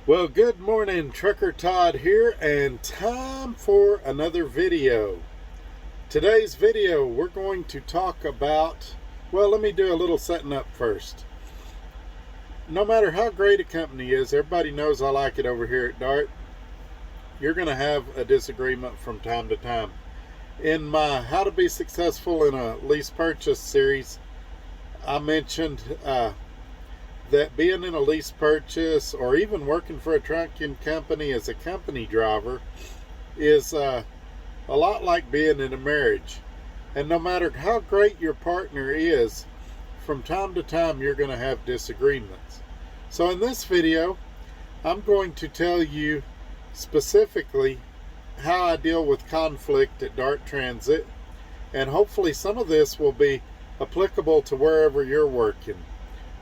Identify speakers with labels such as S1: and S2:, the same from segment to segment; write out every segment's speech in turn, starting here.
S1: Well, good morning, Trucker Todd here, and time for another video. Today's video, we're going to talk about, well, let me do a little setting up first. No matter how great a company is, everybody knows I like it over here at Dart. You're going to have a disagreement from time to time. In my How to Be Successful in a Lease Purchase series, I mentioned that being in a lease purchase or even working for a trucking company as a company driver is a lot like being in a marriage. And no matter how great your partner is, from time to time you're going to have disagreements. So in this video, I'm going to tell you specifically how I deal with conflict at Dart Transit, and hopefully some of this will be applicable to wherever you're working.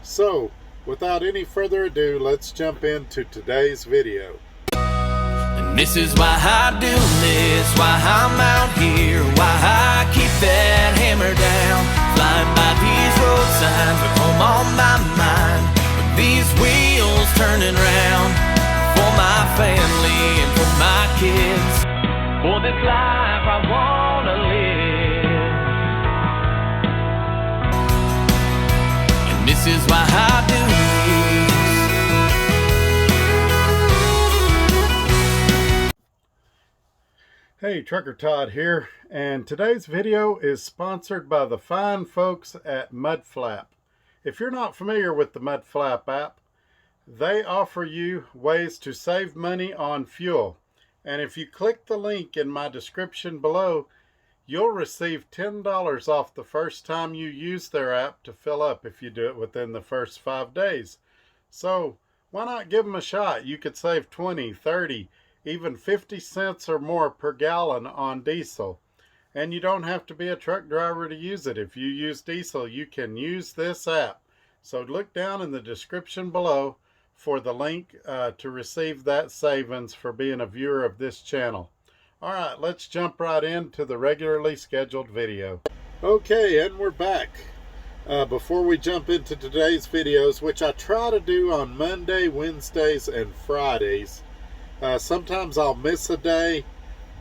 S1: So without any further ado, let's jump into today's video.
S2: And this is why I do this, why I'm out here, why I keep that hammer down. Flying by these road signs with home on my mind, with these wheels turning round. For my family and for my kids, for this life I wanna live. And this is why I do this.
S1: Hey, Trucker Todd here, and today's video is sponsored by the fine folks at Mudflap. If you're not familiar with the Mudflap app, they offer you ways to save money on fuel. And if you click the link in my description below, you'll receive $10 off the first time you use their app to fill up if you do it within the first 5 days. So why not give them a shot? You could save 20, 30, even 50 cents or more per gallon on diesel. And you don't have to be a truck driver to use it. If you use diesel, you can use this app. So look down in the description below for the link to receive that savings for being a viewer of this channel. All right, let's jump right into the regularly scheduled video. Okay, and we're back. Before we jump into today's videos, which I try to do on Monday, Wednesdays, and Fridays, sometimes I'll miss a day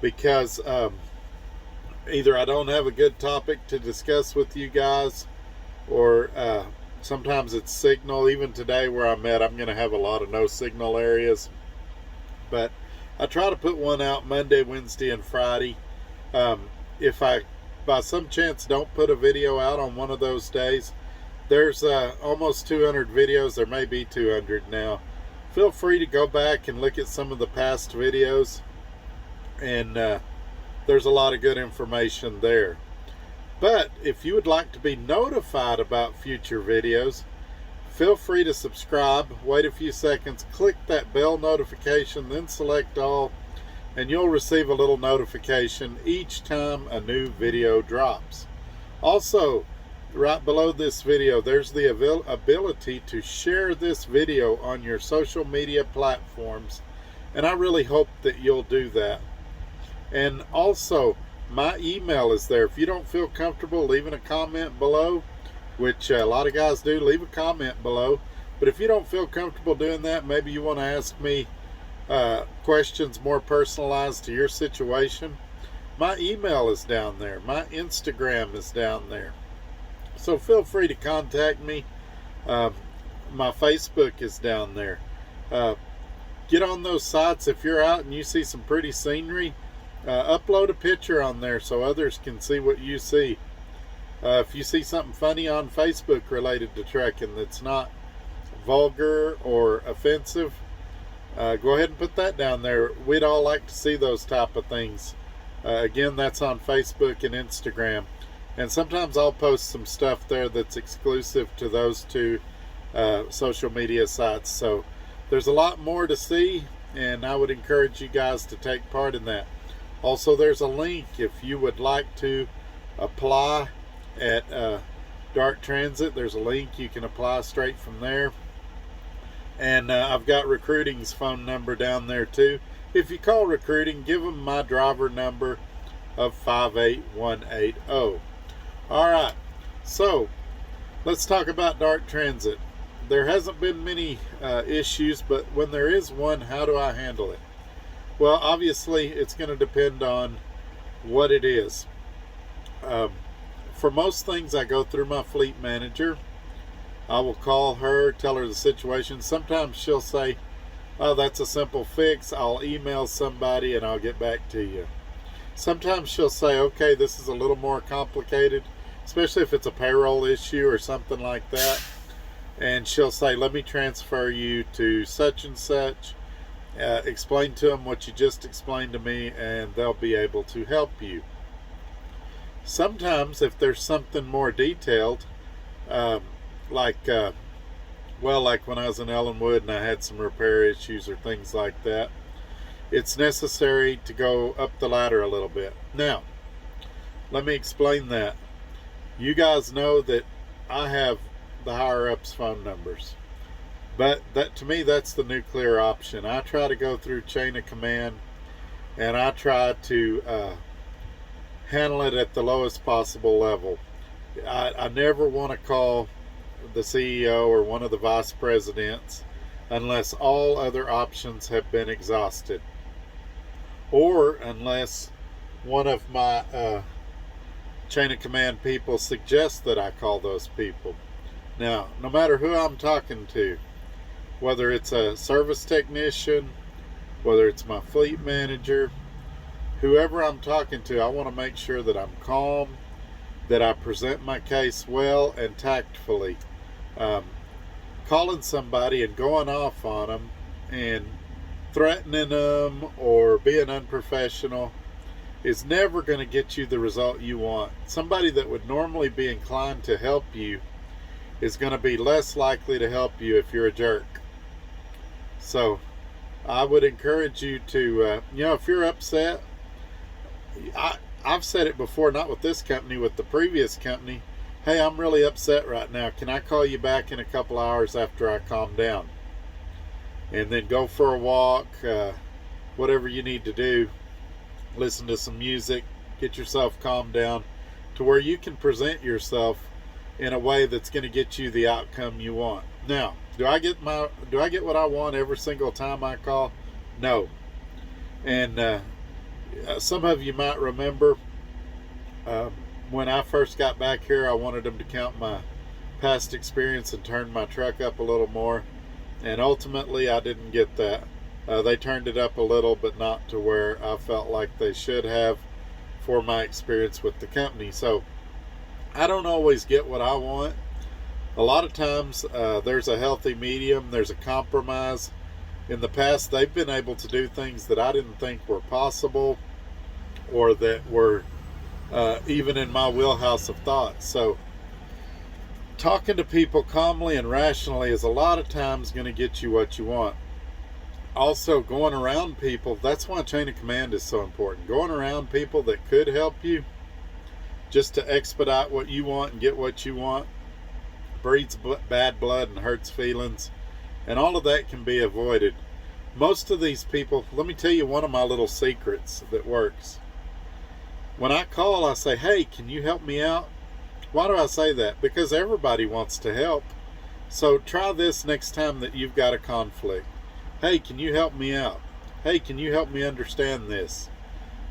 S1: because either I don't have a good topic to discuss with you guys, or sometimes it's signal. Even today where I'm at, I'm going to have a lot of no signal areas. But I try to put one out Monday, Wednesday, and Friday. If I, by some chance, don't put a video out on one of those days, there's almost 200 videos. There may be 200 now. Feel free to go back and look at some of the past videos, and there's a lot of good information there. But if you would like to be notified about future videos, feel free to subscribe. Wait a few seconds, click that bell notification, then select all, and you'll receive a little notification each time a new video drops. Also, right below this video, there's the ability to share this video on your social media platforms, and I really hope that you'll do that. And also, my email is there. If you don't feel comfortable leaving a comment below, which a lot of guys do, leave a comment below. But if you don't feel comfortable doing that, maybe you want to ask me questions more personalized to your situation, my email is down there. My Instagram is down there. So feel free to contact me. My Facebook is down there. Get on those sites. If you're out and you see some pretty scenery, upload a picture on there so others can see what you see. If you see something funny on Facebook related to trucking that's not vulgar or offensive, go ahead and put that down there. We'd all like to see those type of things. Again, that's on Facebook and Instagram. And sometimes I'll post some stuff there that's exclusive to those two social media sites. So there's a lot more to see, and I would encourage you guys to take part in that. Also, there's a link if you would like to apply at Dart Transit. There's a link. You can apply straight from there. And I've got recruiting's phone number down there too. If you call recruiting, give them my driver number of 58180. All right, so let's talk about Dart Transit. there hasn't been many issues, but when there is one, how do I handle it? Well, obviously, it's going to depend on what it is. For most things, I go through my fleet manager. I will call her, tell her the situation. Sometimes she'll say, oh, that's a simple fix. I'll email somebody and I'll get back to you. Sometimes she'll say, okay, this is a little more complicated, especially if it's a payroll issue or something like that. And she'll say, let me transfer you to such and such. Explain to them what you just explained to me, and they'll be able to help you. Sometimes, if there's something more detailed, like when I was in Ellenwood and I had some repair issues or things like that, it's necessary to go up the ladder a little bit. Now, let me explain that. You guys know that I have the higher-ups' phone numbers, but that, to me, that's the nuclear option. I try to go through chain of command, and I try to handle it at the lowest possible level. I never want to call the CEO or one of the vice presidents unless all other options have been exhausted, or unless one of my chain of command people suggests that I call those people. Now, no matter who I'm talking to, whether it's a service technician, whether it's my fleet manager, whoever I'm talking to, I want to make sure that I'm calm, that I present my case well and tactfully. Calling somebody and going off on them and threatening them or being unprofessional is never going to get you the result you want. Somebody that would normally be inclined to help you is going to be less likely to help you if you're a jerk. So I would encourage you to, if you're upset, I've said it before, not with this company, with the previous company. Hey, I'm really upset right now. Can I call you back in a couple hours after I calm down? And then go for a walk, whatever you need to do. Listen to some music, get yourself calmed down to where you can present yourself in a way that's going to get you the outcome you want. Now, do I get what I want every single time I call? No. And some of you might remember when I first got back here, I wanted them to count my past experience and turn my truck up a little more. And ultimately, I didn't get that. They turned it up a little, but not to where I felt like they should have for my experience with the company. So I don't always get what I want. A lot of times there's a healthy medium, there's a compromise. In the past, they've been able to do things that I didn't think were possible or that were even in my wheelhouse of thought. So talking to people calmly and rationally is a lot of times going to get you what you want. Also, going around people, that's why chain of command is so important. Going around people that could help you just to expedite what you want and get what you want breeds bad blood and hurts feelings, and all of that can be avoided. Most of these people, let me tell you one of my little secrets that works. When I call, I say, hey, can you help me out? Why do I say that? Because everybody wants to help. So try this next time that you've got a conflict. Hey, can you help me out? Hey, can you help me understand this?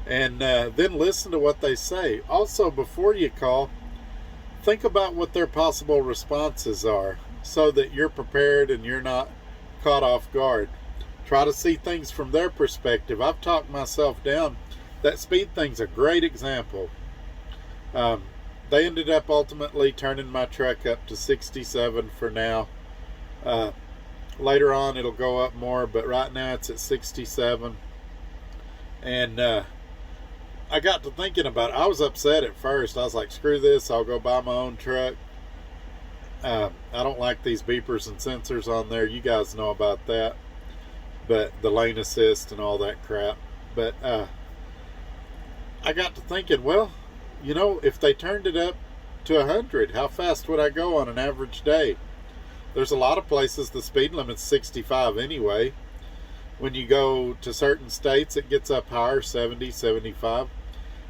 S1: And then listen to what they say. Also, before you call, think about what their possible responses are so that you're prepared and you're not caught off guard. Try to see things from their perspective. I've talked myself down. That speed thing's a great example. They ended up ultimately turning my truck up to 67 for now. Later on it'll go up more, but right now it's at 67. And I got to thinking about it. I was upset at first. I was like, screw this, I'll go buy my own truck. I don't like these beepers and sensors on there. You guys know about that. But the lane assist and all that crap. But I got to thinking, well, if they turned it up to 100, how fast would I go on an average day? There's a lot of places the speed limit's 65 anyway. When you go to certain states, it gets up higher, 70, 75.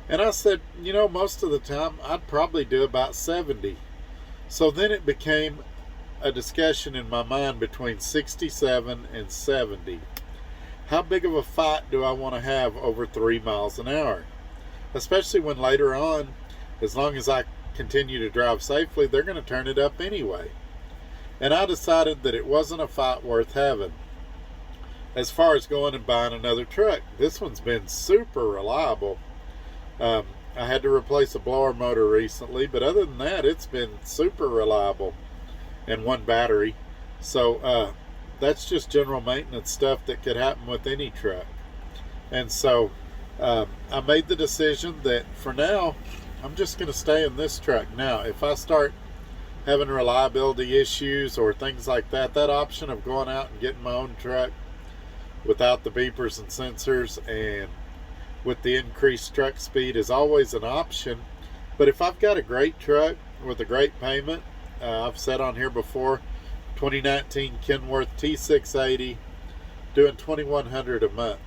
S1: And I said, most of the time, I'd probably do about 70. So then it became a discussion in my mind between 67 and 70. How big of a fight do I want to have over 3 miles an hour? Especially when later on, as long as I continue to drive safely, they're going to turn it up anyway. And I decided that it wasn't a fight worth having. As far as going and buying another truck, this one's been super reliable. I had to replace a blower motor recently, but other than that, it's been super reliable. And one battery. So that's just general maintenance stuff that could happen with any truck. And so I made the decision that for now, I'm just going to stay in this truck. Now, if I start having reliability issues or things like that, that option of going out and getting my own truck without the beepers and sensors and with the increased truck speed is always an option. But if I've got a great truck with a great payment, I've said on here before, 2019 Kenworth T680 doing $2,100 a month.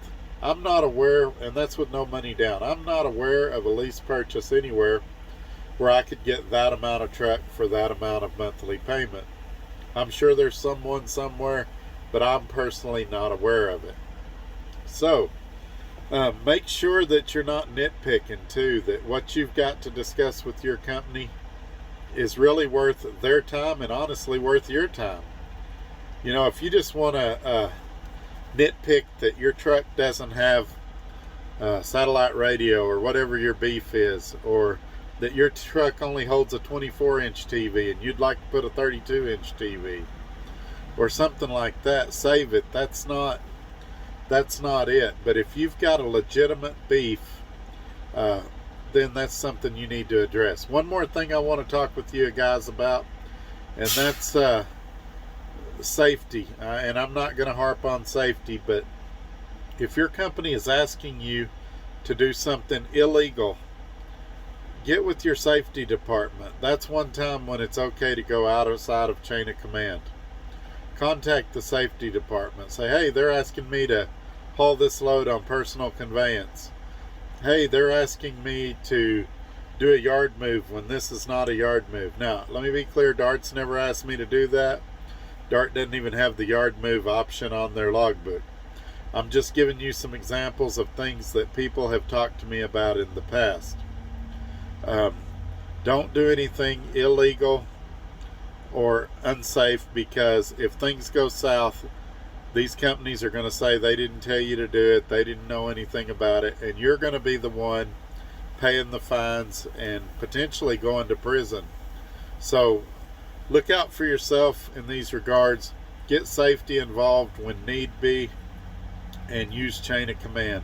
S1: I'm not aware, and that's with no money down, I'm not aware of a lease purchase anywhere where I could get that amount of truck for that amount of monthly payment. I'm sure there's someone somewhere, but I'm personally not aware of it. So make sure that you're not nitpicking too, that what you've got to discuss with your company is really worth their time and honestly worth your time. You know, if you just want to nitpick that your truck doesn't have satellite radio or whatever your beef is, or that your truck only holds a 24-inch TV and you'd like to put a 32-inch TV or something like that, save it. That's not it. But if you've got a legitimate beef, then that's something you need to address. One more thing I want to talk with you guys about, and that's safety. And I'm not going to harp on safety, but if your company is asking you to do something illegal, get with your safety department. That's one time when it's okay to go outside of chain of command. Contact the safety department. Say, hey, they're asking me to haul this load on personal conveyance. Hey, they're asking me to do a yard move when this is not a yard move. Now, let me be clear, DART's never asked me to do that. DART doesn't even have the yard move option on their logbook. I'm just giving you some examples of things that people have talked to me about in the past. Don't do anything illegal or unsafe, because if things go south, these companies are going to say they didn't tell you to do it, they didn't know anything about it, and you're going to be the one paying the fines and potentially going to prison. So look out for yourself in these regards. Get safety involved when need be, and use chain of command.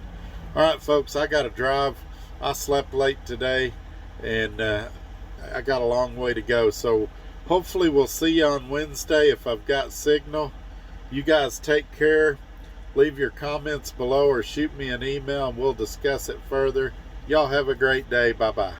S1: Alright folks, I got to drive. I slept late today, and I got a long way to go. So hopefully we'll see you on Wednesday if I've got signal. You guys take care. Leave your comments below or shoot me an email and we'll discuss it further. Y'all have a great day. Bye-bye.